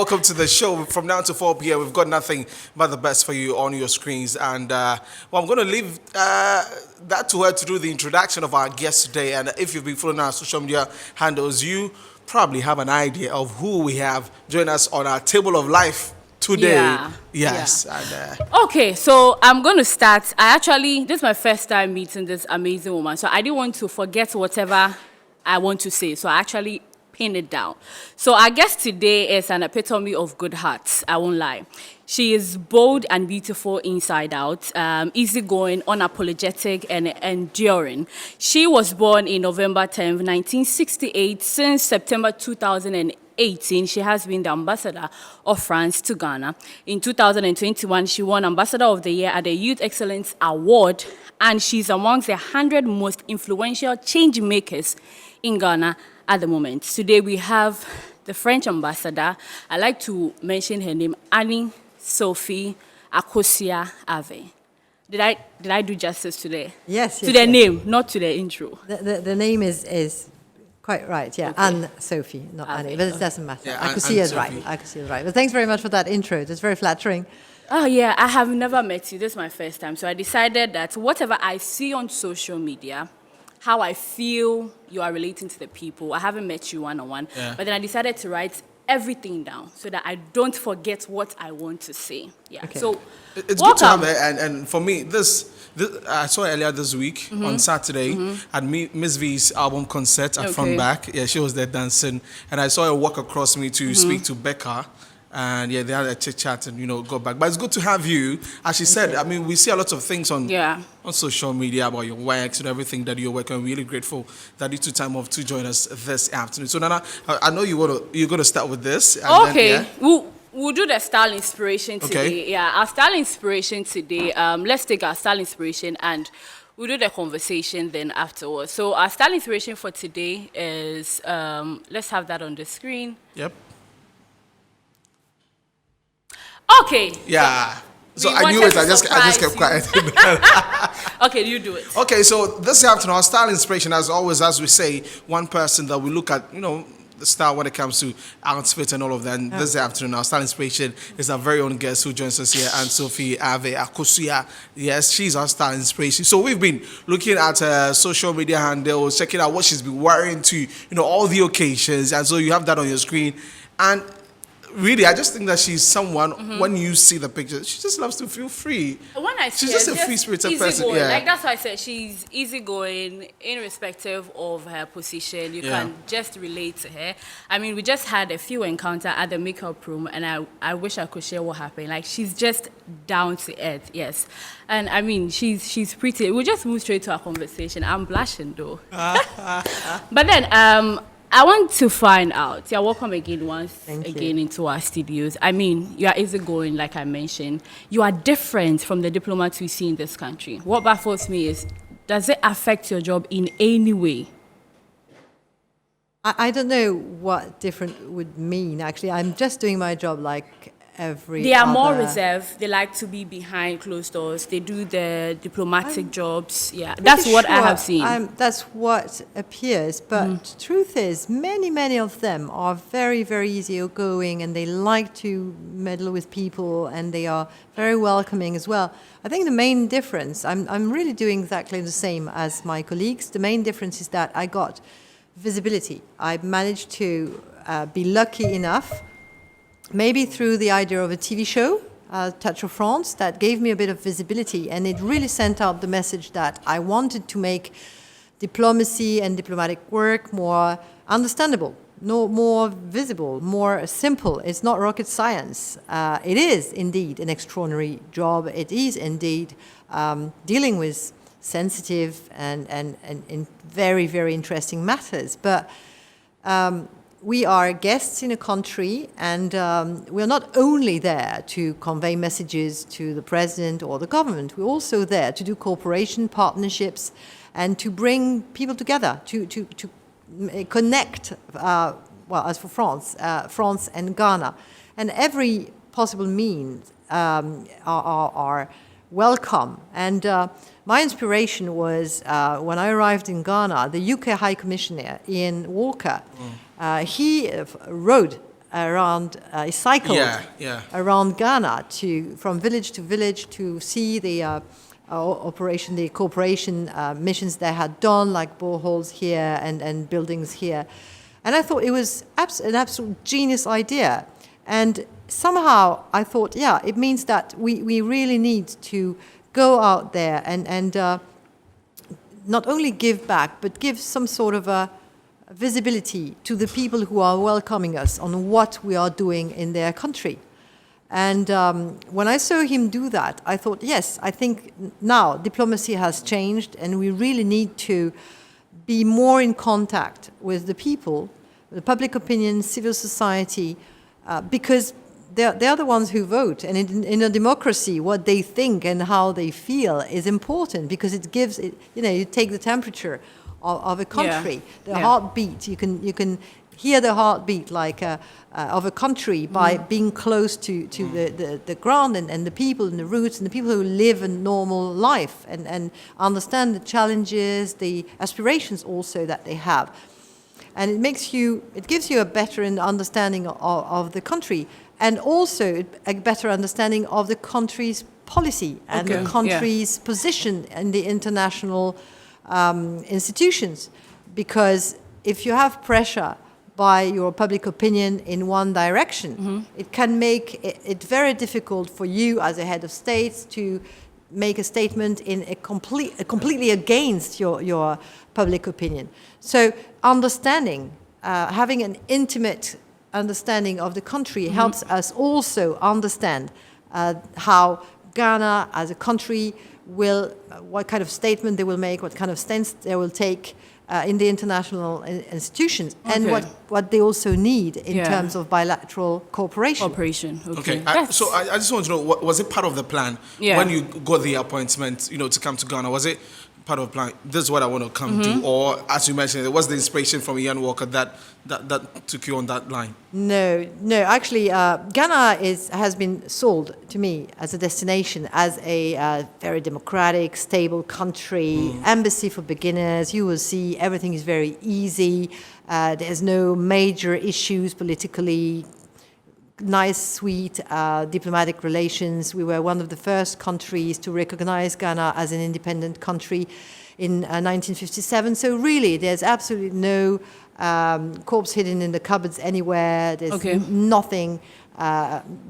welcome to the show. From now to 4 p.m., we've got nothing but the best for you on your screens. And, I'm going to leave that to her to do the introduction of our guest today. And if you've been following our social media handles, you probably have an idea of who we have join us on our table of life today. Yeah. Yes. Yeah. And, okay, so I'm going to start. This is my first time meeting this amazing woman. So I didn't want to forget whatever I want to say. So I actually pin it down. So our guest today is an epitome of good hearts. I won't lie. She is bold and beautiful inside out, easygoing, unapologetic, and enduring. She was born in November 10th, 1968. Since September 2018, she has been the ambassador of France to Ghana. In 2021, she won Ambassador of the Year at the Youth Excellence Award, and she's amongst the 100 most influential change makers in Ghana at the moment. Today we have the French ambassador. I like to mention her name, Sophie Akosia Ave. Did I do justice today? Yes. To the name, not to the intro. The name is quite right, yeah. Okay. Anne Sophie, not Annie, but it doesn't matter. Yeah, Akosia is right. Akosia is right. But thanks very much for that intro. It's very flattering. Oh, yeah, I have never met you. This is my first time. So I decided that whatever I see on social media, how I feel you are relating to the people. I haven't met you one-on-one, but then I decided to write everything down so that I don't forget what I want to say. Yeah. Okay. So it's welcome. good to have it, and for me, this I saw earlier this week on Saturday at Miss V's album concert at Front Back. Yeah, she was there dancing, and I saw her walk across me to speak to Becca. And yeah, they had a chit chat and go back. But it's good to have you. As she said, I mean, we see a lot of things on social media about your works and everything that you're working. I'm really grateful that you took time off to join us this afternoon. So Nana, I know you're gonna start with this. And then, We'll do the style inspiration today. Okay. Yeah, our style inspiration today. Let's take our style inspiration and we'll do the conversation then afterwards. So our style inspiration for today is let's have that on the screen. Yep. Okay. Yeah. So I knew it. I just kept quiet. Okay, you do it. Okay, so this afternoon, our style inspiration, as always, as we say, one person that we look at, the style when it comes to outfit and all of that. And this afternoon, our style inspiration is our very own guest who joins us here, and Sophie Ave Akosia. Yes, she's our style inspiration. So we've been looking at her social media handles, checking out what she's been wearing to, all the occasions. And so you have that on your screen. And really, I just think that she's someone, when you see the picture, she just loves to feel free. When I see she's just a free-spirited person. Yeah. Like, that's why I said she's easygoing, irrespective of her position. You can just relate to her. I mean, we just had a few encounters at the makeup room, and I wish I could share what happened. Like, she's just down to earth, yes. And, I mean, she's pretty. We'll just move straight to our conversation. I'm blushing, though. But then, I want to find out. You're welcome again into our studios. I mean, you are easygoing, like I mentioned. You are different from the diplomats we see in this country. What baffles me is, does it affect your job in any way? I don't know what different would mean, actually. I'm just doing my job like every They are other. more reserved. They like to be behind closed doors. They do the diplomatic jobs. Yeah, that's what I have seen. That's what appears. But truth is, many of them are very, very easygoing, and they like to meddle with people, and they are very welcoming as well. I think the main difference, I'm really doing exactly the same as my colleagues. The main difference is that I got visibility. I managed to be lucky enough, maybe through the idea of a TV show, Touch of France, that gave me a bit of visibility, and it really sent out the message that I wanted to make diplomacy and diplomatic work more understandable, more visible, more simple. It's not rocket science. It is indeed an extraordinary job. It is indeed dealing with sensitive and very, very interesting matters. But we are guests in a country, and we're not only there to convey messages to the president or the government. We're also there to do cooperation, partnerships, and to bring people together, to connect, as for France, France and Ghana. And every possible means are welcome. And my inspiration was when I arrived in Ghana, the UK High Commissioner, Ian Walker, he rode around, he cycled Yeah. around Ghana from village to village to see the the cooperation missions they had done, like boreholes here and buildings here. And I thought it was an absolute genius idea. And somehow I thought, yeah, it means that we really need to go out there and not only give back, but give some sort of a visibility to the people who are welcoming us on what we are doing in their country. And when I saw him do that, I thought, yes, I think now diplomacy has changed and we really need to be more in contact with the people, the public opinion, civil society, because they're the ones who vote. And in a democracy, what they think and how they feel is important because it gives, you take the temperature of a country, the heartbeat. You can hear the heartbeat of a country by being close to the ground and the people and the roots and the people who live a normal life and understand the challenges, the aspirations also that they have. And it gives you a better understanding of the country and also a better understanding of the country's policy and the country's position in the international institutions. Because if you have pressure by your public opinion in one direction, it can make it very difficult for you as a head of state to make a statement completely against your public opinion. So understanding, having an intimate understanding of the country helps us also understand how Ghana as a country what kind of statement they will make, what kind of stance they will take in the international institutions, and what they also need in terms of bilateral cooperation. Okay. I just want to know, was it part of the plan when you got the appointment, to come to Ghana? Was it part of the plan? This is what I want to come do, or as you mentioned, it was the inspiration from Ian Walker that took you on that line? No. Actually, Ghana has been sold to me as a destination, as a very democratic, stable country, embassy for beginners. You will see everything is very easy. There's no major issues politically. Nice, sweet diplomatic relations. We were one of the first countries to recognize Ghana as an independent country in 1957. So really, there's absolutely no corpse hidden in the cupboards anywhere. There's nothing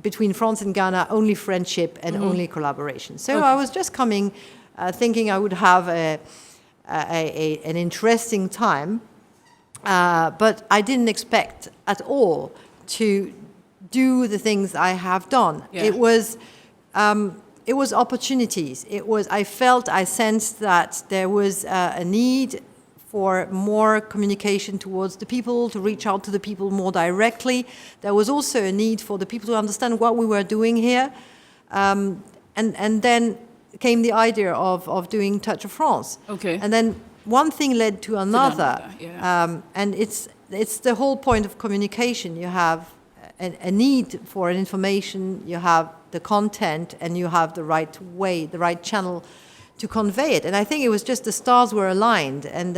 between France and Ghana, only friendship and only collaboration. So I was just coming, thinking I would have an interesting time, but I didn't expect at all to do the things I have done. It was opportunities. I sensed that there was a need for more communication towards the people, to reach out to the people more directly. There was also a need for the people to understand what we were doing here. And then came the idea of doing Touch of France. And then one thing led to another. And it's the whole point of communication. You have a need for an information, you have the content, and you have the right way, the right channel to convey it. And I think it was just the stars were aligned. And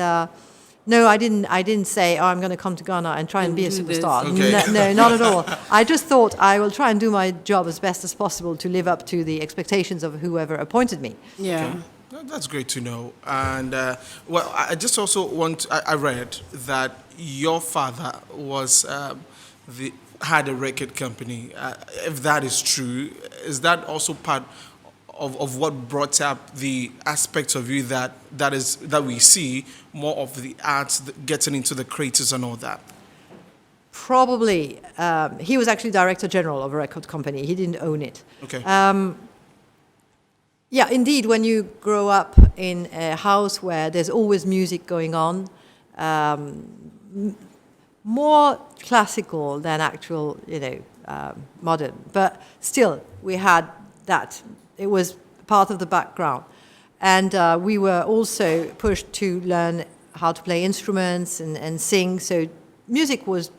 no, I didn't say, I'm going to come to Ghana and try and be a superstar. No, not at all. I just thought I will try and do my job as best as possible to live up to the expectations of whoever appointed me. That's great to know. And I just also I read that your father had a record company. If that is true, is that also part of what brought up the aspects of you that we see more of the arts getting into the creators and all that? Probably. He was actually director general of a record company. He didn't own it. Yeah, indeed, when you grow up in a house where there's always music going on, more classical than actual, modern. But still, we had that. It was part of the background. And we were also pushed to learn how to play instruments and sing. So music was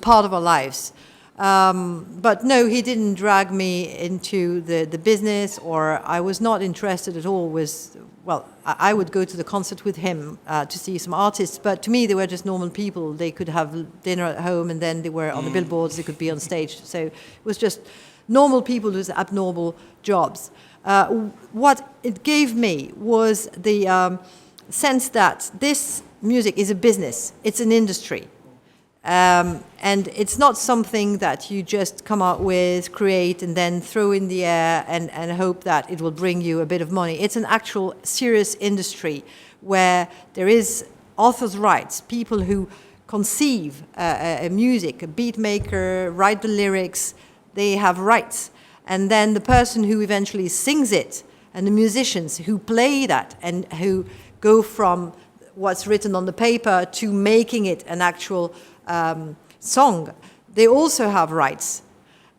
part of our lives. But no, he didn't drag me into the business, or I was not interested at all with well, I would go to the concert with him to see some artists, but to me they were just normal people. They could have dinner at home and then they were on the billboards, they could be on stage. So it was just normal people with abnormal jobs. What it gave me was the sense that this music is a business, it's an industry. And it's not something that you just come out with, create, and then throw in the air and hope that it will bring you a bit of money. It's an actual serious industry where there is authors' rights, people who conceive a music, a beat maker, write the lyrics, they have rights. And then the person who eventually sings it, and the musicians who play that and who go from what's written on the paper to making it an actual song, they also have rights.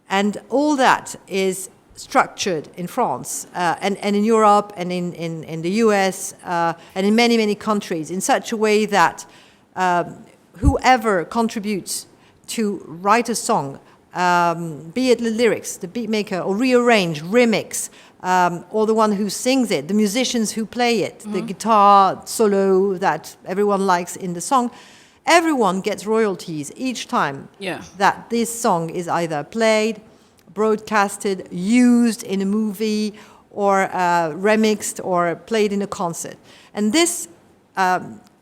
And all that is structured in France and in Europe and in the US and in many, many countries in such a way that whoever contributes to write a song, be it the lyrics, the beat maker, or rearrange, remix, or the one who sings it, the musicians who play it, the guitar solo that everyone likes in the song, everyone gets royalties each time that this song is either played, broadcasted, used in a movie, or remixed or played in a concert. And this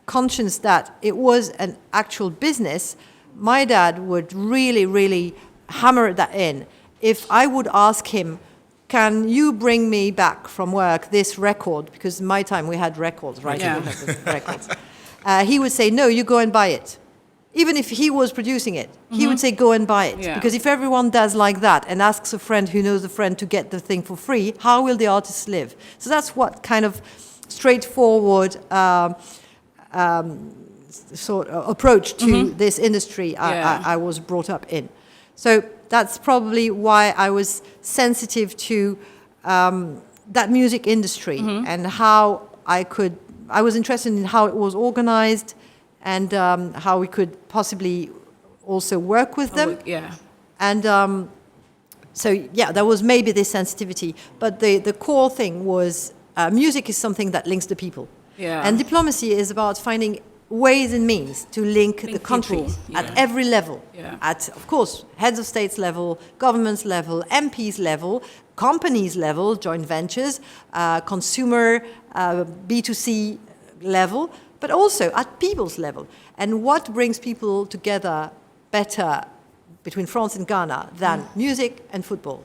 conscience that it was an actual business, my dad would really, really hammer that in. If I would ask him, can you bring me back from work this record? Because in my time we had records, right? Yeah. We didn't have the records. He would say, no, you go and buy it. Even if he was producing it, he would say, go and buy it. Yeah. Because if everyone does like that and asks a friend who knows a friend to get the thing for free, how will the artist live? So that's what kind of straightforward sort of approach to this industry I was brought up in. So that's probably why I was sensitive to that music industry and how I was interested in how it was organized and how we could possibly also work with them. And so, yeah, there was maybe this sensitivity. But the core thing was music is something that links the people. And diplomacy is about finding ways and means to link the countries at every level. At, of course, heads of states level, governments level, MPs level, companies level, joint ventures, consumer, B2C level, but also at people's level. And what brings people together better between France and Ghana than music and football?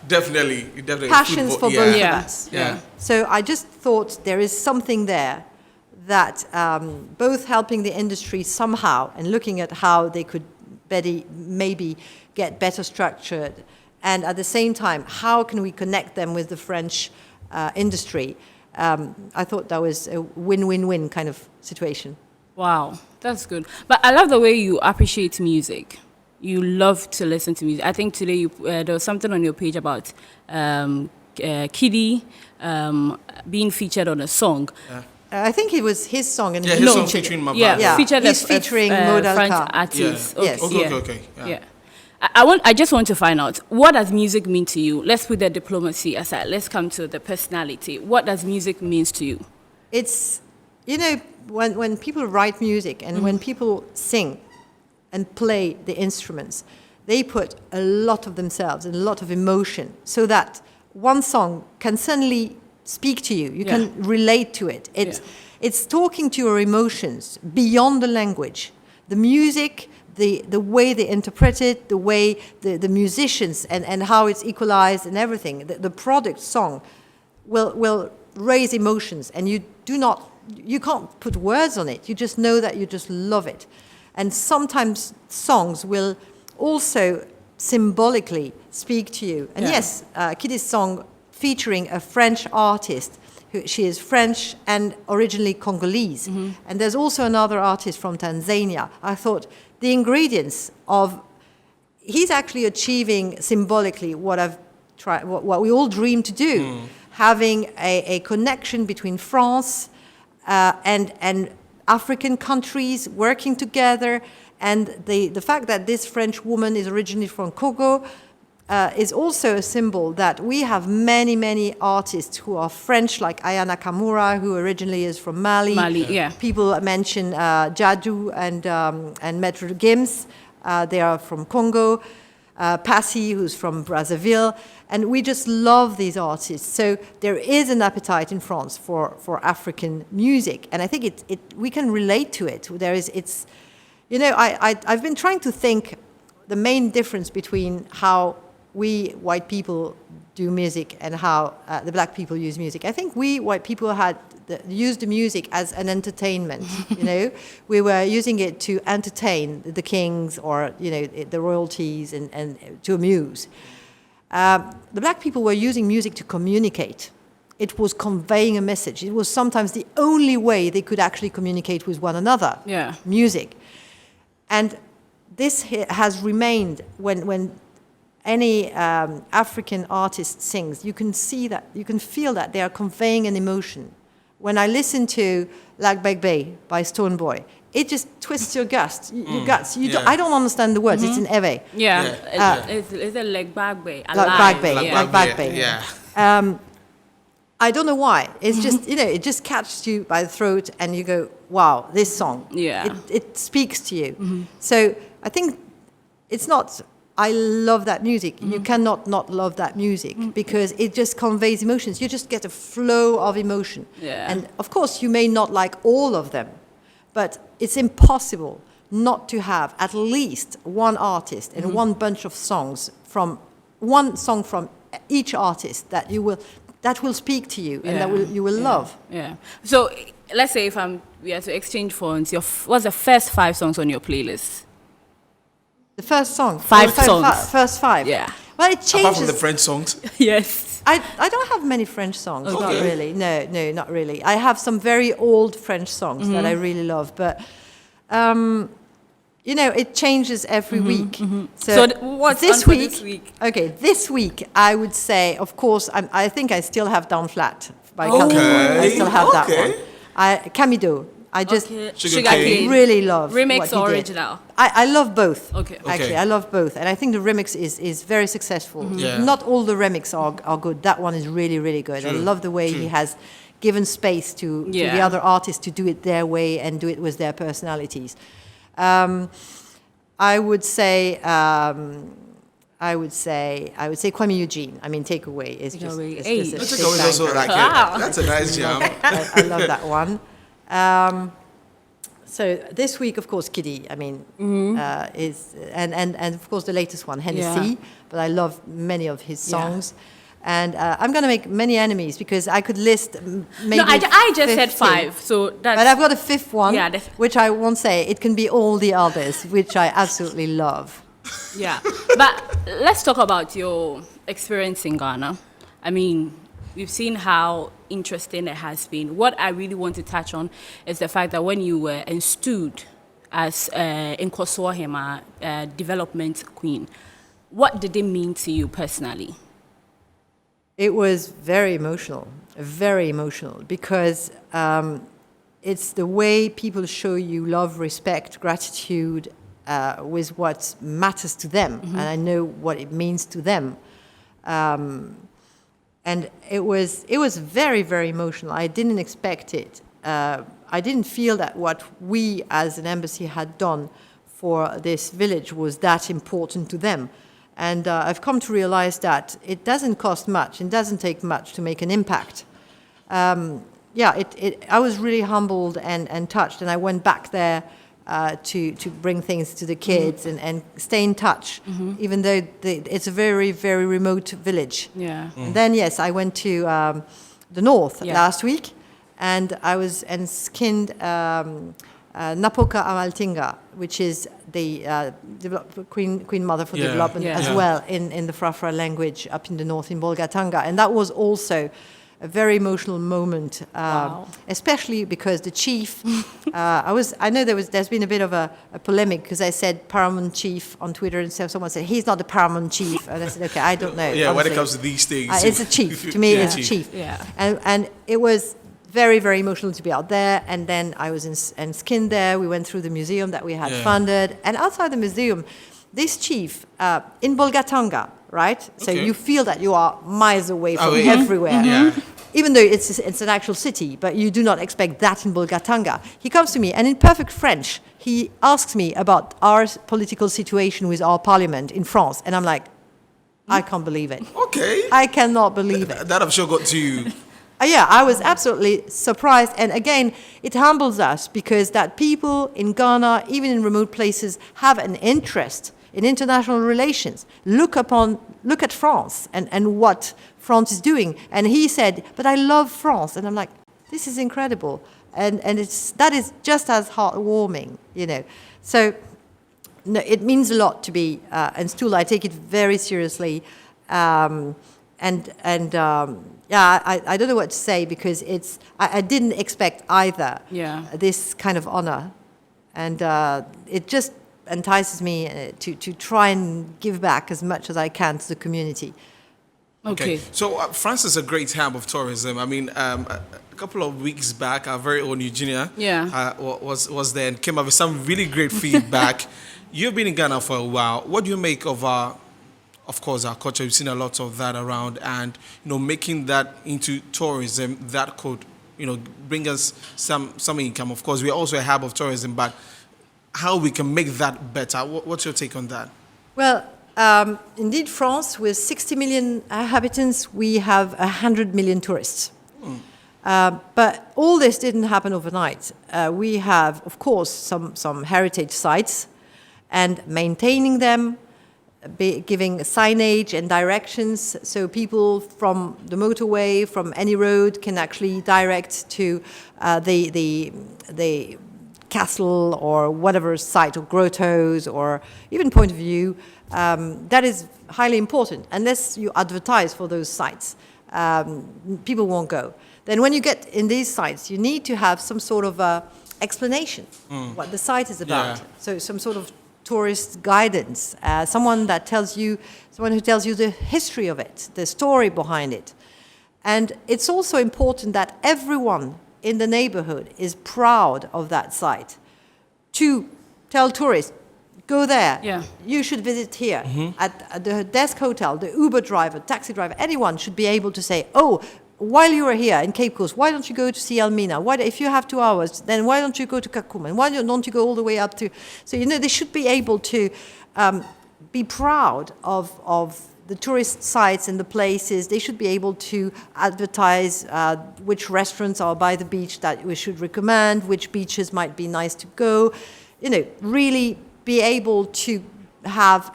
Definitely. Passions football, for both of us. Yeah. So I just thought there is something there that both helping the industry somehow and looking at how they could maybe get better structured, and at the same time, how can we connect them with the French industry? I thought that was a win-win-win kind of situation. Wow, that's good. But I love the way you appreciate music. You love to listen to music. I think today there was something on your page about Kiddy being featured on a song. I think it was his song. And his song featuring Mabassador. He's featuring Modal French Car. artist. Yes. Okay. I just want to find out, what does music mean to you? Let's put the diplomacy aside. Let's come to the personality. What does music mean to you? It's, when people write music and when people sing and play the instruments, they put a lot of themselves and a lot of emotion so that one song can suddenly speak to you. You can relate to it. It's talking to your emotions beyond the language. The music, the way they interpret it, the way the musicians and how it's equalized and everything, the product song will raise emotions, and you can't put words on it. You just know that you just love it. And sometimes songs will also symbolically speak to you. And yes, Kiddy's song featuring a French artist. She is French and originally Congolese. And there's also another artist from Tanzania. I thought the ingredients of, he's actually achieving symbolically what we all dream to do, having a connection between France and African countries working together. And the fact that this French woman is originally from Congo, is also a symbol that we have many, many artists who are French, like Aya Nakamura, who originally is from Mali. People mention Jadou and Maître Gims. They are from Congo. Passy, who's from Brazzaville. And we just love these artists. So there is an appetite in France for African music. And I think we can relate to it. I've been trying to think the main difference between how we white people do music and how the black people use music. I think we white people used the music as an entertainment. We were using it to entertain the kings or the royalties and to amuse. The black people were using music to communicate. It was conveying a message. It was sometimes the only way they could actually communicate with one another. Yeah. Music, and this has remained when any African artist sings, you can feel that they are conveying an emotion. When I listen to Lagbegbe by Stonebwoy, it just twists your guts. I don't understand the words. It's in Ewe. It's a Lagbegbe. Lagbegbe. Yeah. I don't know why. It's just it just catches you by the throat, and you go, "Wow, this song." Yeah. It speaks to you. So I think it's not. I love that music. You cannot not love that music because it just conveys emotions. You just get a flow of emotion. Yeah. And of course, you may not like all of them, but it's impossible not to have at least one artist and one bunch of songs from each artist that will speak to you and you will love. Yeah. So let's say we are to exchange phones. What's the first 5 songs on your playlist? The first song. 5 songs. First 5. Yeah. Well, it changes. Apart from the French songs. Yes. I don't have many French songs. Okay. Not really. No, not really. I have some very old French songs that I really love, but it changes every week. So what's this on for week? This week? Okay, this week I would say, of course, I think I still have Down Flat by Calvin. I still have that one. Camido. I just Sugarcane. really love Remix what or he did. original? I love both. Okay. Actually, I love both, and I think the remix is very successful. Yeah. Not all the remix are good. That one is really, really good. I love the way he has given space to the other artists to do it their way and do it with their personalities. I would say Kwame Eugene. I mean, Takeaway is just. Takeaway is also like that's a nice jam. I love that one. So this week, of course, Kiddy. I mean, is and of course the latest one, Hennessy. Yeah. But I love many of his songs, and I'm going to make many enemies because I could list maybe. No, I just 50. said 5. So that's. But I've got a 5th one, which I won't say. It can be all the others, which I absolutely love. Yeah, but let's talk about your experience in Ghana. I mean, we've seen how interesting it has been. What I really want to touch on is the fact that when you were installed as Nkoswahema development queen, what did it mean to you personally? It was very emotional, because it's the way people show you love, respect, gratitude with what matters to them, and I know what it means to them. And it was very, very emotional. I didn't expect it. I didn't feel that what we as an embassy had done for this village was that important to them. And I've come to realize that it doesn't cost much. It doesn't take much to make an impact. I was really humbled and touched, and I went back there to bring things to the kids and stay in touch, even though it's a very, very remote village. Yeah. And then, yes, I went to the north last week, and I was skinned Napoka Amaltinga, which is the Queen Mother for Development as well in the Frafra language up in the north in Bolgatanga. And that was also a very emotional moment, especially because the chief, I know there's been a bit of a polemic because I said paramount chief on Twitter, and so someone said, he's not the paramount chief. And I said, okay, I don't know. Yeah, when it comes to these things. It's a chief. To me, it's a chief. Yeah. And it was very, very emotional to be out there. And then I was in Skin there. We went through the museum that we had funded. And outside the museum, this chief in Bolgatanga, right? So Okay. you feel that you are miles away from yeah. everywhere. Yeah. Even though it's an actual city, but you do not expect that in Bolgatanga. He comes to me, and in perfect French, he asks me about our political situation with our parliament in France. And I'm like, I can't believe it. Okay. I cannot believe it. That I'm sure got to you. Yeah, I was absolutely surprised. And again, it humbles us because that people in Ghana, even in remote places, have an interest in international relations. Look at France and what France is doing. And he said, but I love France. And I'm like, this is incredible. And that is just as heartwarming, you know. So no, it means a lot to be, and still I take it very seriously. Yeah, I don't know what to say because I didn't expect either this kind of honor. And it just entices me to try and give back as much as I can to the community. Okay. So France is a great hub of tourism. I mean, a couple of weeks back, our very own Eugenia was there and came up with some really great feedback. You've been in Ghana for a while. What do you make of course, our culture? We've seen a lot of that around, and making that into tourism that could, bring us some income. Of course, we're also a hub of tourism, but how we can make that better? What's your take on that? Well, indeed, France, with 60 million inhabitants, we have 100 million tourists. But all this didn't happen overnight. We have, of course, some heritage sites, and maintaining them, giving signage and directions so people from the motorway, from any road, can actually direct to the castle or whatever site, or grottos, or even point of view. That is highly important. Unless you advertise for those sites, people won't go. Then when you get in these sites, you need to have some sort of explanation what the site is about. Yeah. So some sort of tourist guidance, someone who tells you the history of it, the story behind it. And it's also important that everyone in the neighborhood is proud of that site, to tell tourists, go there, you should visit here. At the desk hotel, the Uber driver, taxi driver, anyone should be able to say, oh, while you are here in Cape Coast, why don't you go to see Elmina? If you have 2 hours, then why don't you go to Kakuma? And why don't you go all the way up to... So, they should be able to be proud of the tourist sites and the places. They should be able to advertise which restaurants are by the beach that we should recommend, which beaches might be nice to go. Really be able to have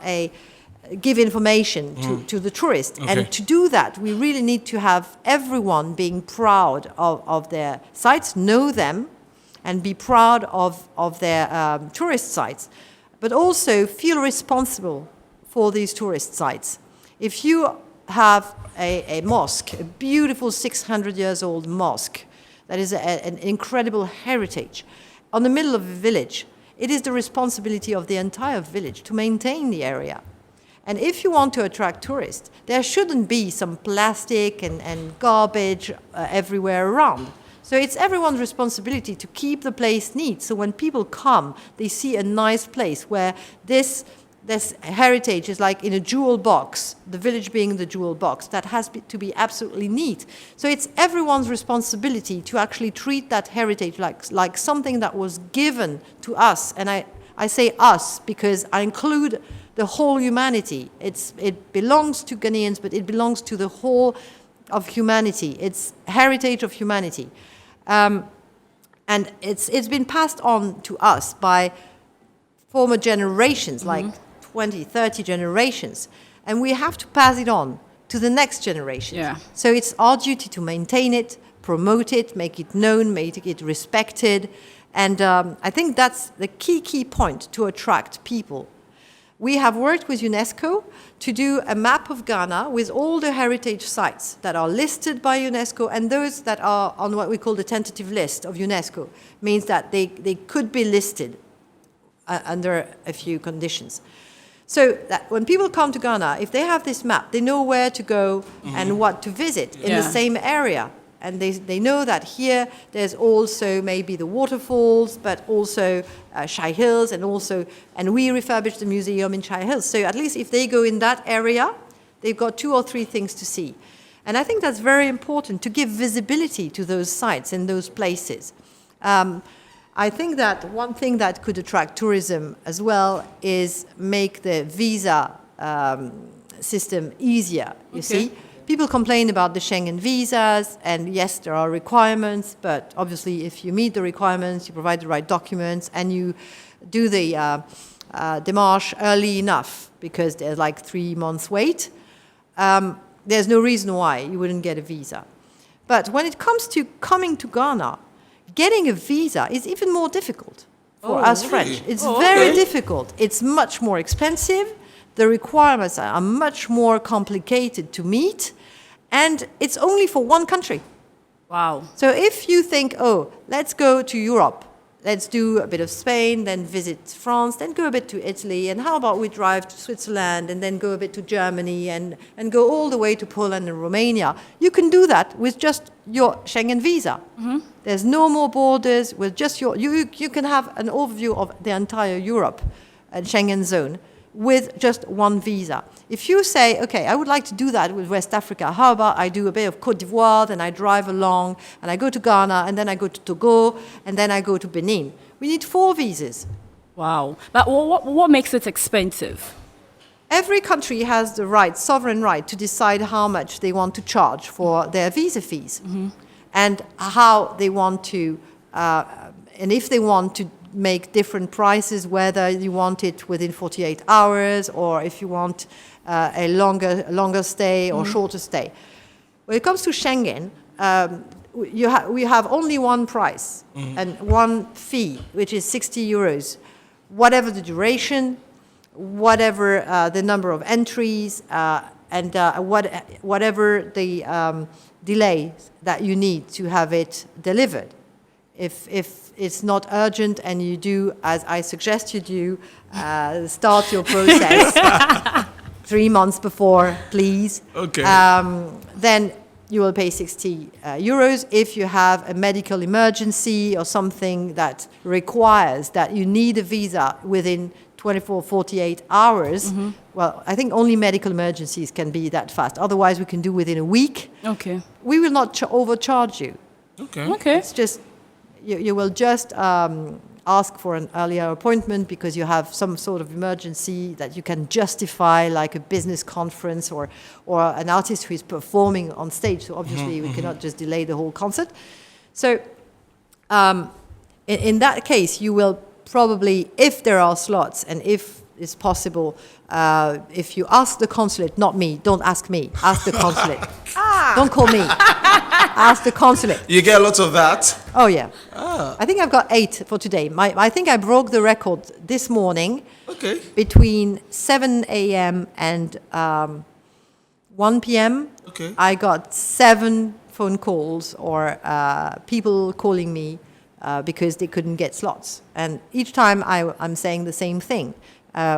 give information to the tourist. Okay. And to do that, we really need to have everyone being proud of their sites, know them, and be proud of their tourist sites, but also feel responsible for these tourist sites. If you have a mosque, a beautiful 600 years old mosque, that is an incredible heritage, on the middle of a village, it is the responsibility of the entire village to maintain the area. And if you want to attract tourists, there shouldn't be some plastic and garbage everywhere around. So it's everyone's responsibility to keep the place neat. So when people come, they see a nice place where this heritage is like in a jewel box, the village being the jewel box, that has to be absolutely neat. So it's everyone's responsibility to actually treat that heritage like something that was given to us. And I say us because I include the whole humanity. It belongs to Ghanaians, but it belongs to the whole of humanity. It's heritage of humanity. And it's been passed on to us by former generations, like 20, 30 generations. And we have to pass it on to the next generation. Yeah. So it's our duty to maintain it, promote it, make it known, make it respected. And I think that's the key point to attract people. We have worked with UNESCO to do a map of Ghana with all the heritage sites that are listed by UNESCO and those that are on what we call the tentative list of UNESCO. Means that they could be listed under a few conditions. So that when people come to Ghana, if they have this map, they know where to go and what to visit in the same area. And they know that here there's also maybe the waterfalls, but also Shai Hills, and we refurbished the museum in Shai Hills. So at least if they go in that area, they've got 2 or 3 things to see. And I think that's very important to give visibility to those sites and those places. I think that one thing that could attract tourism as well is make the visa system easier, you see. People complain about the Schengen visas, and yes, there are requirements, but obviously if you meet the requirements, you provide the right documents, and you do the démarche early enough, because there's like 3 months wait, there's no reason why you wouldn't get a visa. But when it comes to coming to Ghana, getting a visa is even more difficult for us French. It's very difficult. It's much more expensive. The requirements are much more complicated to meet, and it's only for one country. Wow. So if you think, oh, let's go to Europe, let's do a bit of Spain, then visit France, then go a bit to Italy, and how about we drive to Switzerland, and then go a bit to Germany, and go all the way to Poland and Romania. You can do that with just your Schengen visa. There's no more borders. With just you can have an overview of the entire Europe and Schengen zone with just one visa. If you say, okay, I would like to do that with West Africa, how about I do a bit of Côte d'Ivoire, then I drive along, and I go to Ghana, and then I go to Togo, and then I go to Benin. We need 4 visas. Wow. But what makes it expensive? Every country has the right, sovereign right, to decide how much they want to charge for their visa fees, and how they want to, and if they want to make different prices, whether you want it within 48 hours or if you want a longer stay or shorter stay. When it comes to Schengen, we have only one price and one fee, which is 60 euros, whatever the duration, whatever the number of entries, and whatever the delay that you need to have it delivered. If it's not urgent and you do, as I suggest you do, start your process 3 months before, please. Okay. Then you will pay 60 euros. If you have a medical emergency or something that requires that you need a visa within 24, 48 hours, well, I think only medical emergencies can be that fast. Otherwise, we can do within a week. Okay. We will not overcharge you. Okay. It's just, you will just ask for an earlier appointment because you have some sort of emergency that you can justify, like a business conference or an artist who is performing on stage. So obviously we cannot just delay the whole concert. So in that case, you will probably, if there are slots and if it's possible, if you ask the consulate, not me, don't ask me, ask the consulate. Don't call me. Ask the consulate. You get a lot of that? Oh, yeah. I think I've got 8 for today. I think I broke the record this morning. Okay. Between 7 a.m. and 1 p.m. Okay. I got 7 phone calls or people calling me because they couldn't get slots. And each time I'm saying the same thing.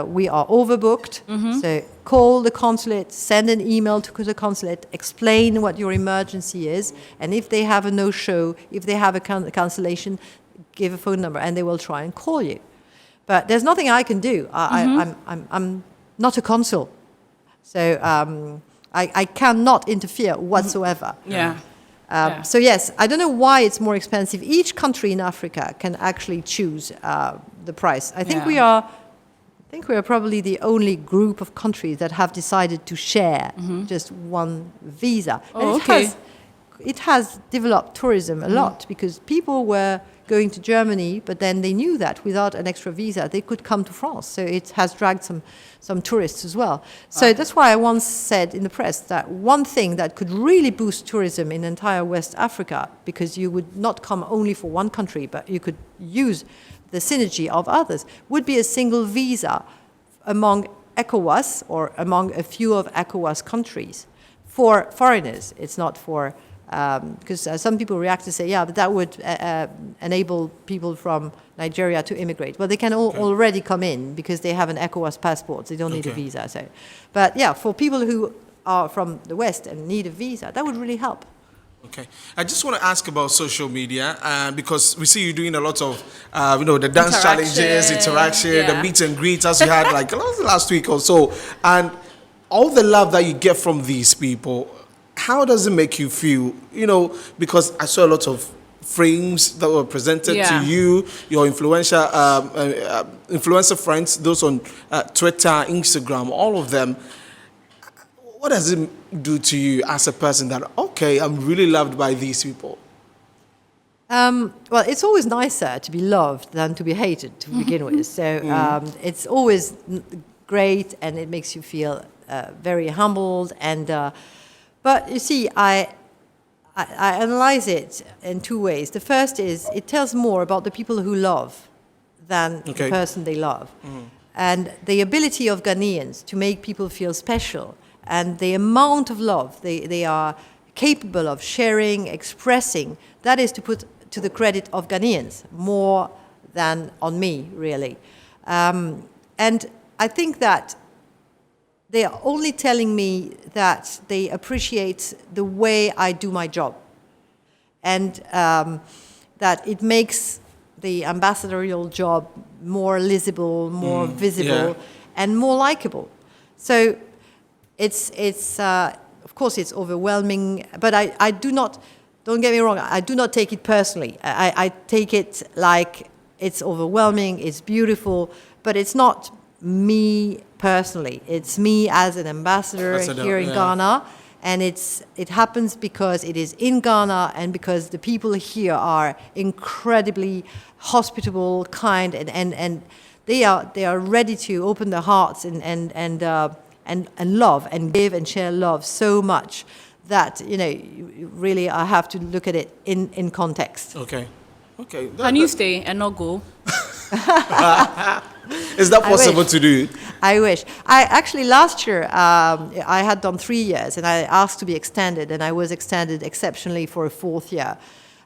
We are overbooked, so call the consulate, send an email to the consulate, explain what your emergency is, and if they have a no-show, if they have a cancellation, give a phone number, and they will try and call you. But there's nothing I can do. I'm not a consul, so I cannot interfere whatsoever. So yes, I don't know why it's more expensive. Each country in Africa can actually choose the price. I think we are probably the only group of countries that have decided to share just one visa. And it has developed tourism a lot because people were going to Germany, but then they knew that without an extra visa, they could come to France. So it has dragged some tourists as well. So that's why I once said in the press that one thing that could really boost tourism in entire West Africa, because you would not come only for one country, but you could use the synergy of others, would be a single visa among ECOWAS or among a few of ECOWAS countries for foreigners. It's not for, because some people react to say, yeah, but that would enable people from Nigeria to immigrate. Well, they can already come in because they have an ECOWAS passport. They don't need a visa. So, but yeah, for people who are from the West and need a visa, that would really help. Okay. I just want to ask about social media because we see you doing a lot of, the dance challenges, interaction, the meet and greet as you had like last week or so. And all the love that you get from these people, how does it make you feel? You know, because I saw a lot of frames that were presented to you, your influencer friends, those on Twitter, Instagram, all of them. What does it do to you as a person that, okay, I'm really loved by these people? Well, it's always nicer to be loved than to be hated to begin with. So it's always great, and it makes you feel very humbled. But you see, I analyze it in two ways. The first is it tells more about the people who love than the person they love. And the ability of Ghanaians to make people feel special, and the amount of love they are capable of sharing, expressing, that is to put to the credit of Ghanaians more than on me, really. And I think that they are only telling me that they appreciate the way I do my job, and that it makes the ambassadorial job more visible, more visible, and more likable. So it's of course it's overwhelming, but I do not. Don't get me wrong, I do not take it personally. I take it like it's overwhelming, it's beautiful, but it's not me personally. It's me as an ambassador here in Ghana, and it happens because it is in Ghana and because the people here are incredibly hospitable, kind, and they are ready to open their hearts and love and give and share love so much that, you know, really I have to look at it in context. Okay. Can you stay and not go? Is that possible to do? I wish. I actually, last year, I had done 3 years, and I asked to be extended, and I was extended exceptionally for a 4th year.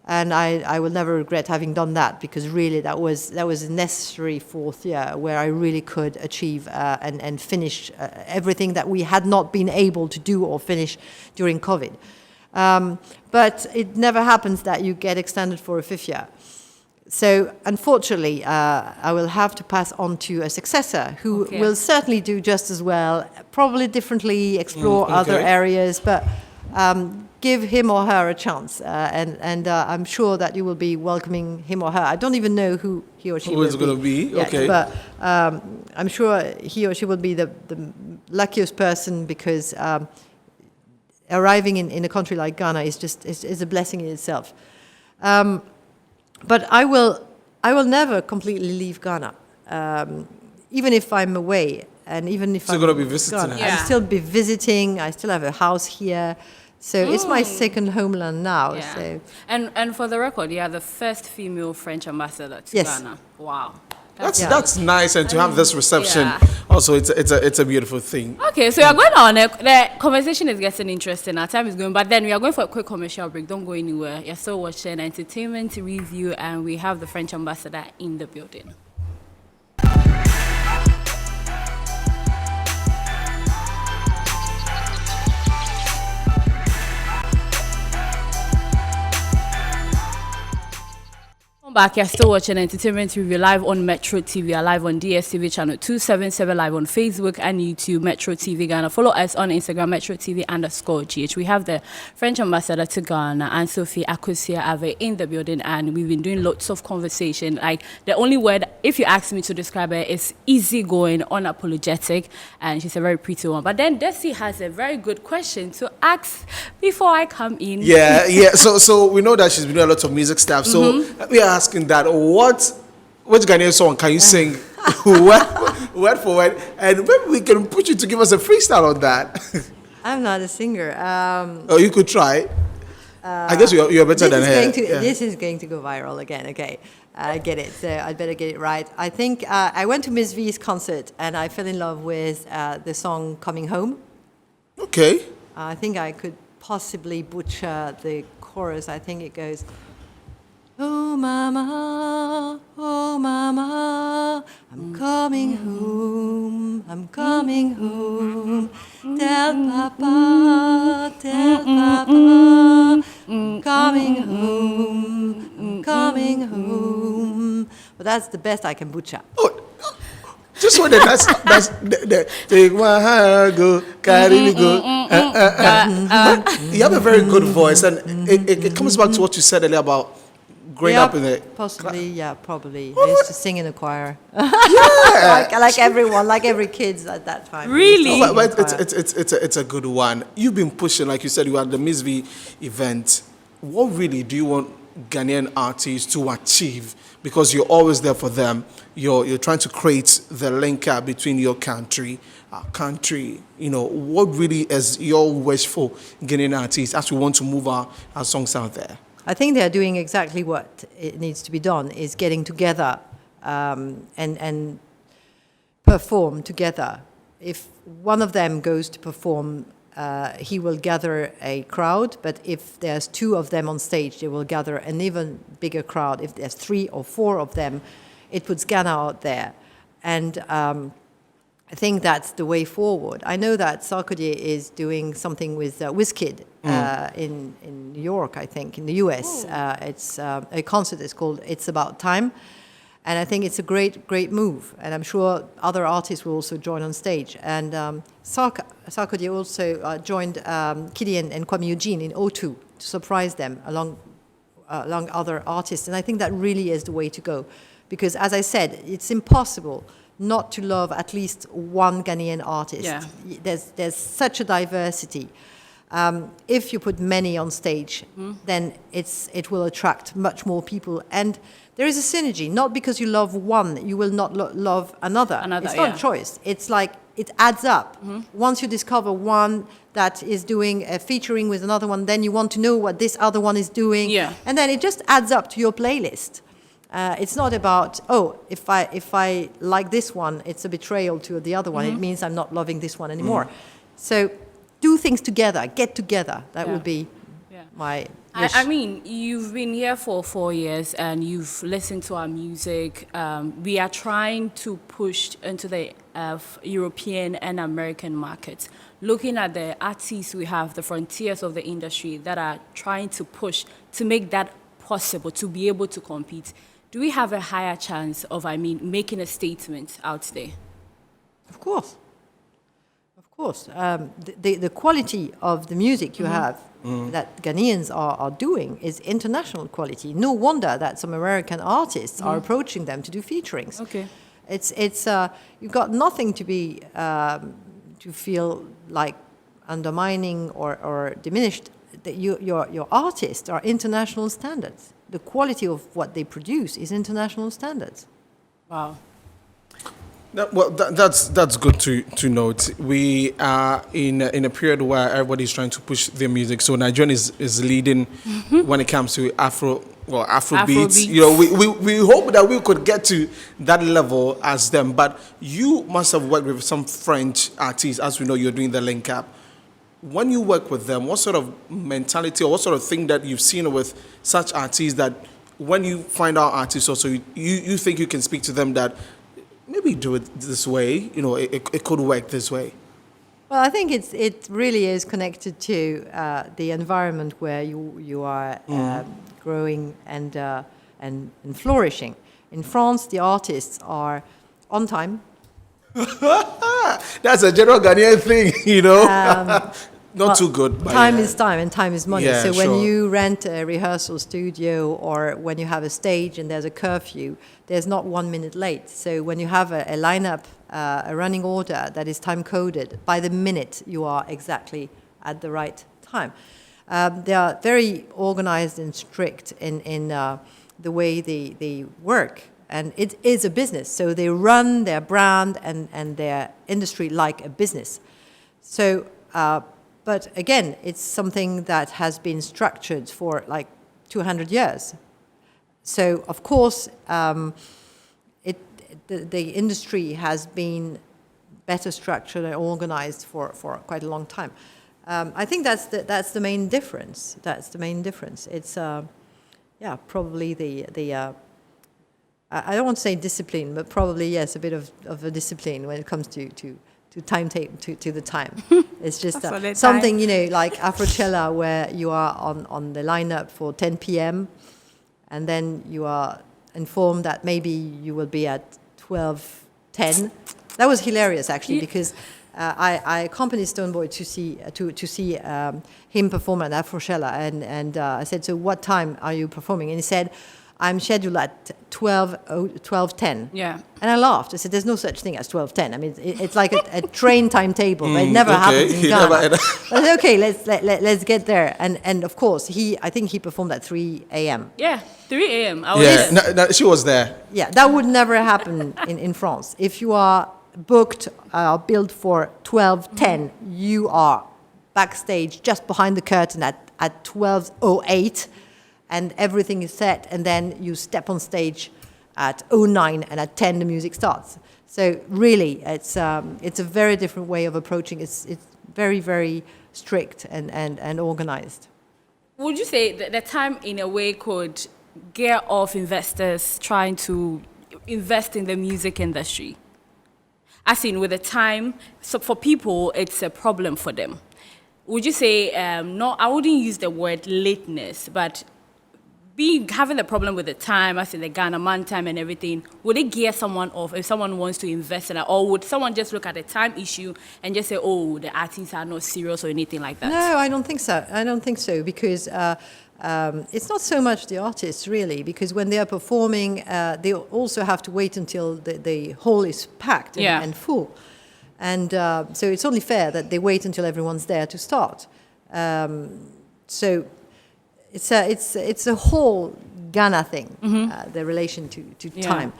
And I will never regret having done that, because really that was a necessary 4th year where I really could achieve and finish everything that we had not been able to do or finish during COVID. But it never happens that you get extended for a 5th year. So unfortunately, I will have to pass on to a successor who will certainly do just as well, probably differently, explore other areas, but give him or her a chance, and I'm sure that you will be welcoming him or her. I don't even know who he or she will be. Who is going to be? Yet, but I'm sure he or she will be the luckiest person, because arriving in a country like Ghana is a blessing in itself. But I will never completely leave Ghana, even if I'm away, and even if I'm going to be visiting. I'll still be visiting. I still have a house here. So it's my second homeland now. Yeah. So. And for the record, you are the first female French ambassador to Ghana. Wow. That's nice, and to have this reception, also it's a beautiful thing. Okay, so you're going on. The conversation is getting interesting. Our time is going, but then we are going for a quick commercial break. Don't go anywhere. You're still watching Entertainment Review, and we have the French ambassador in the building. Back, you're still watching Entertainment Review live on Metro TV. We are live on DSTV channel 277, live on Facebook and YouTube, Metro TV Ghana. Follow us on Instagram, Metro TV_GH. We have the French ambassador to Ghana, and Sophie Ave in the building, and we've been doing lots of conversation. Like, the only word, if you ask me to describe her, is easygoing, unapologetic, and she's a very pretty one. But then Desi has a very good question to ask before I come in. Yeah. So we know that she's been doing a lot of music stuff. So we are asking that, which Ghanaian song can you sing word for word, and maybe we can put you to give us a freestyle on that. I'm not a singer. You could try. I guess you're better than her. This is going to go viral again. Okay, I get it. So I'd better get it right. I think I went to Miss V's concert, and I fell in love with the song "Coming Home." Okay. I think I could possibly butcher the chorus. I think it goes, "Oh mama, I'm coming home, I'm coming home. Tell papa, I'm coming home, I'm coming home." Well, that's the best I can butcher. Just when that's the take my heart, go, carry me go. You have a very good voice, and it comes back to what you said earlier about growing up in it. Possibly, yeah, probably. I used to sing in a choir. like everyone, like every kid at that time. Really? But it's a good one. You've been pushing, like you said, you had the Miss V event. What really do you want Ghanaian artists to achieve? Because you're always there for them. You're trying to create the link up between your country, our country. You know, what really is your wish for Ghanaian artists as we want to move our songs out there? I think they're doing exactly what it needs to be done, is getting together and perform together. If one of them goes to perform, he will gather a crowd, but if there's two of them on stage, they will gather an even bigger crowd. If there's 3 or 4 of them, it puts Ghana out there. And I think that's the way forward. I know that Sarkodie is doing something with Wizkid in New York, I think, in the US. It's a concert is called It's About Time. And I think it's a great move. And I'm sure other artists will also join on stage. And Sarkodie also joined Kiddy and Kwame Eugene in O2 to surprise them along other artists. And I think that really is the way to go. Because as I said, it's impossible not to love at least one Ghanaian artist. Yeah. There's such a diversity. If you put many on stage, then it will attract much more people. And there is a synergy. Not because you love one, you will not love another. It's not a choice. It's like it adds up. Once you discover one that is doing a featuring with another one, then you want to know what this other one is doing. Yeah. And then it just adds up to your playlist. It's not about, if I like this one, it's a betrayal to the other one. It means I'm not loving this one anymore. So do things together, get together. That would be my wish. I mean, you've been here for 4 years and you've listened to our music. We are trying to push into the European and American markets. Looking at the artists we have, the frontiers of the industry that are trying to push to make that possible, to be able to compete. Do we have a higher chance of, making a statement out there? Of course. Of course. The quality of the music you have that Ghanaians are doing is international quality. No wonder that some American artists are approaching them to do featurings. Okay. It's you've got nothing to be to feel like undermining or diminished. That your artists are international standards. The quality of what they produce is international standards. Wow. That's good to note. We are in a period where everybody's trying to push their music. So Nigeria is leading when it comes to Afrobeats. You know, we hope that we could get to that level as them. But you must have worked with some French artists, as we know you're doing the link up. When you work with them, what sort of mentality or what sort of thing that you've seen with such artists that when you find out artists also, you think you can speak to them that maybe do it this way, you know, it could work this way? Well, I think it really is connected to the environment where you are growing and flourishing. In France, the artists are on time. That's a general Ghanaian thing, you know. Not too good. Time is time and time is money. Yeah, so when you rent a rehearsal studio or when you have a stage and there's a curfew, there's not 1 minute late. So when you have a lineup, a running order that is time coded, by the minute you are exactly at the right time. They are very organized and strict in the way they work. And it is a business. So they run their brand and their industry like a business. So, but again, it's something that has been structured for like 200 years. So, of course, the industry has been better structured and organized for quite a long time. I think that's the main difference. That's the main difference. It's, probably the I don't want to say discipline, but probably, yes, a bit of a discipline when it comes to timetable, to the time. It's just something, you know, like Afrochella, where you are on the lineup for 10 p.m. and then you are informed that maybe you will be at 12:10 that was hilarious actually, because I accompanied Stoneboy to see him perform at Afroshella, and I said, so what time are you performing? And he said, I'm scheduled at 12:10. Yeah. And I laughed. I said, there's no such thing as 12:10. I mean, it's like a train timetable, but it never happens in Ghana. But I said, okay, let's get there. And of course, I think he performed at 3 a.m. Yeah, 3 a.m. I was Yeah, no, she was there. Yeah, that would never happen in France. If you are booked, billed for 12:10, you are backstage just behind the curtain at 12:08, and everything is set, and then you step on stage at 09, and at 10 the music starts. So really, it's a very different way of approaching. It's very, very strict and organized. Would you say that the time in a way could gear off investors trying to invest in the music industry? As in, with the time, so for people, it's a problem for them. Would you say, no, I wouldn't use the word lateness, but having the problem with the time, as in the Ghana man time and everything, would it gear someone off if someone wants to invest in it? Or would someone just look at the time issue and just say, oh, the artists are not serious or anything like that? No, I don't think so. I don't think so, because it's not so much the artists, really, because when they are performing, they also have to wait until the hall is packed and full. And so it's only fair that they wait until everyone's there to start. So it's a whole Ghana thing, the relation to time.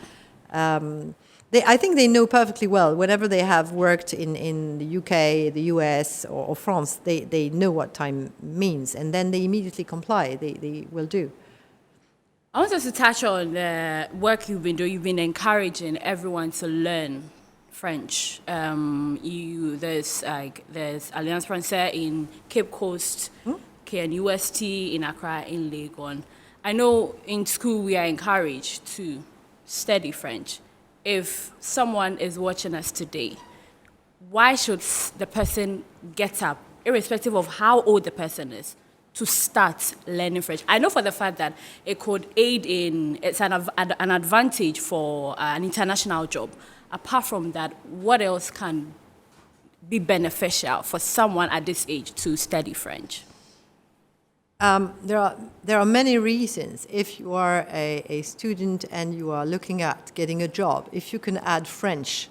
I think they know perfectly well, whenever they have worked in the UK, the US, or France, they know what time means, and then they immediately comply. They will do. I want us to touch on the work you've been doing. You've been encouraging everyone to learn French. There's Alliance Française in Cape Coast, KNUST in Accra, in Legon. I know in school we are encouraged to study French. If someone is watching us today, why should the person get up, irrespective of how old the person is, to start learning French? I know for the fact that it could aid in, it's an advantage for an international job. Apart from that, what else can be beneficial for someone at this age to study French? There are many reasons. If you are a student and you are looking at getting a job, if you can add French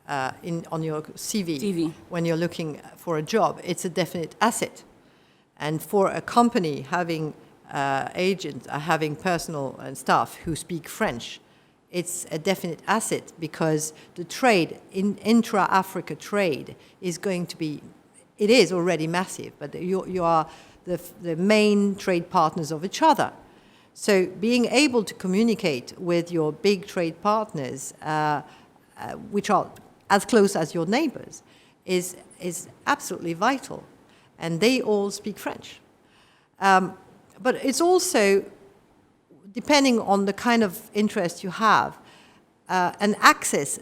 on your CV when you're looking for a job, it's a definite asset. And for a company having agents, having personnel and staff who speak French, it's a definite asset, because the trade, intra-Africa trade, is going to be, it is already massive, but you are the main trade partners of each other. So being able to communicate with your big trade partners, which are as close as your neighbors, is absolutely vital. And they all speak French. But it's also, depending on the kind of interest you have,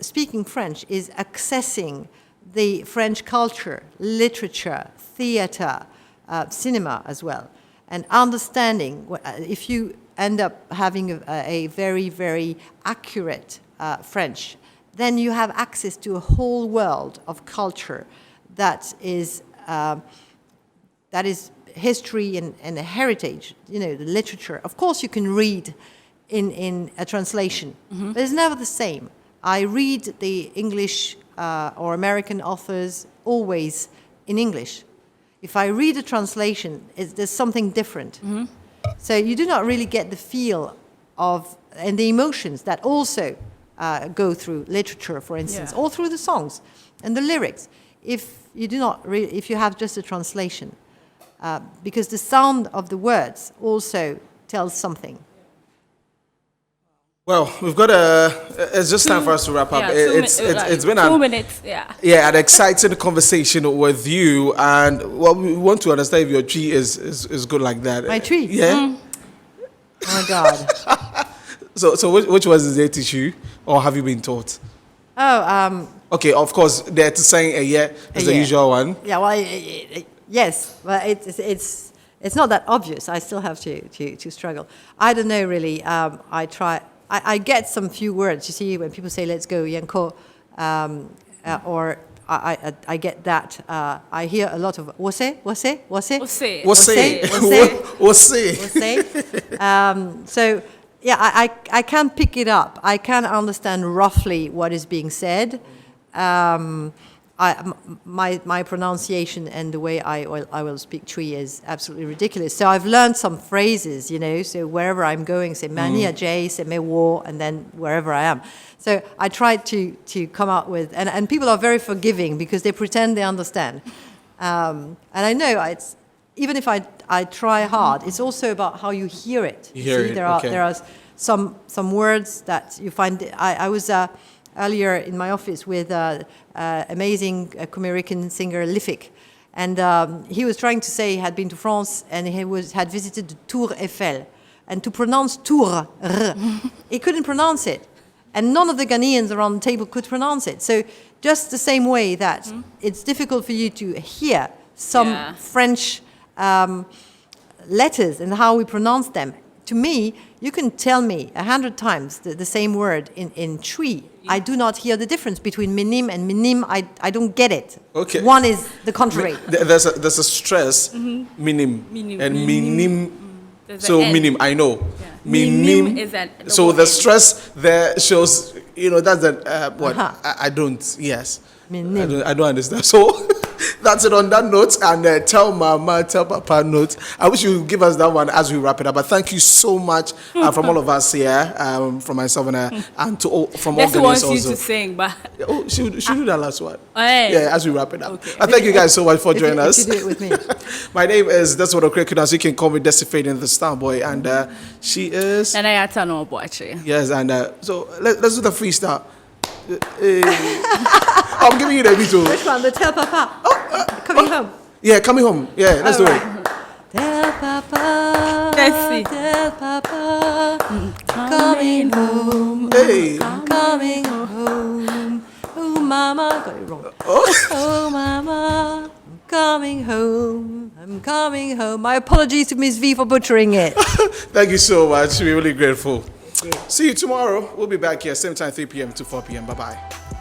speaking French is accessing the French culture, literature, theater, cinema as well, and understanding. If you end up having a very, very accurate French, then you have access to a whole world of culture that is history and heritage, the literature. Of course, you can read in a translation, but it's never the same. I read the English or American authors always in English. If I read a translation, there's something different. So you do not really get the feel of, and the emotions that also go through literature, for instance, or through the songs and the lyrics, if you have just a translation. Because the sound of the words also tells something. Well, we've got it's just time for us to wrap up. It's been 2 minutes, an exciting conversation with you, and we want to understand if your tree is good like that. My tree? Yeah. Oh my God. So which was the issue, or have you been taught? Okay, of course, they're saying a year is the usual one. Yeah, well, yes, but it's not that obvious. I still have to struggle. I don't know really. I get some few words. You see, when people say "Let's go, Yanko," or I get that. I hear a lot of "wase." So yeah, I can pick it up. I can understand roughly what is being said. My pronunciation and the way I will speak Twi is absolutely ridiculous. So I've learned some phrases, So wherever I'm going, say "mania J," say "me wo," and then wherever I am. So I try to come out with, and people are very forgiving because they pretend they understand. And I know it's even if I try hard, it's also about how you hear it. There are some words that you find. I was earlier in my office with amazing American singer Lifik, and he was trying to say he had been to France and he had visited the Tour Eiffel, and to pronounce Tour, he couldn't pronounce it, and none of the Ghanaians around the table could pronounce it. So just the same way that it's difficult for you to hear some French letters and how we pronounce them. To me, you can tell me 100 times the same word in Twi. I do not hear the difference between minim and minim. I don't get it. Okay. One is the contrary. There's a stress, minim, and minim. So minim, I know. Yeah. Minim is that. So the stress there shows, that's what I don't. Yes. Minim. I don't understand. So that's it on that note. And tell Mama, tell Papa note. I wish you would give us that one as we wrap it up. But thank you so much from all of us here, from myself and to all, from all Ghanaians also. You to sing, but she do that last one. Oh, hey. Yeah, as we wrap it up. Okay. Thank you guys so much for joining us. You do it with me. My name is Desmond Okrekuna. You can call me Desifading the Star Boy, and she is. And I no boy. Yes, and so let's do the freestyle. I'm giving you the beat. Which one? The Tell Papa. Coming home. Yeah, coming home. Yeah, let's do it. Tell Papa. Let's see. Tell Papa. Coming home. Hey. I'm coming home. Oh, Mama. Got it wrong. Oh, Mama. I'm coming home. I'm coming home. My apologies to Miss V for butchering it. Thank you so much. We're really grateful. See you tomorrow. We'll be back here, same time, 3 p.m. to 4 p.m. Bye-bye.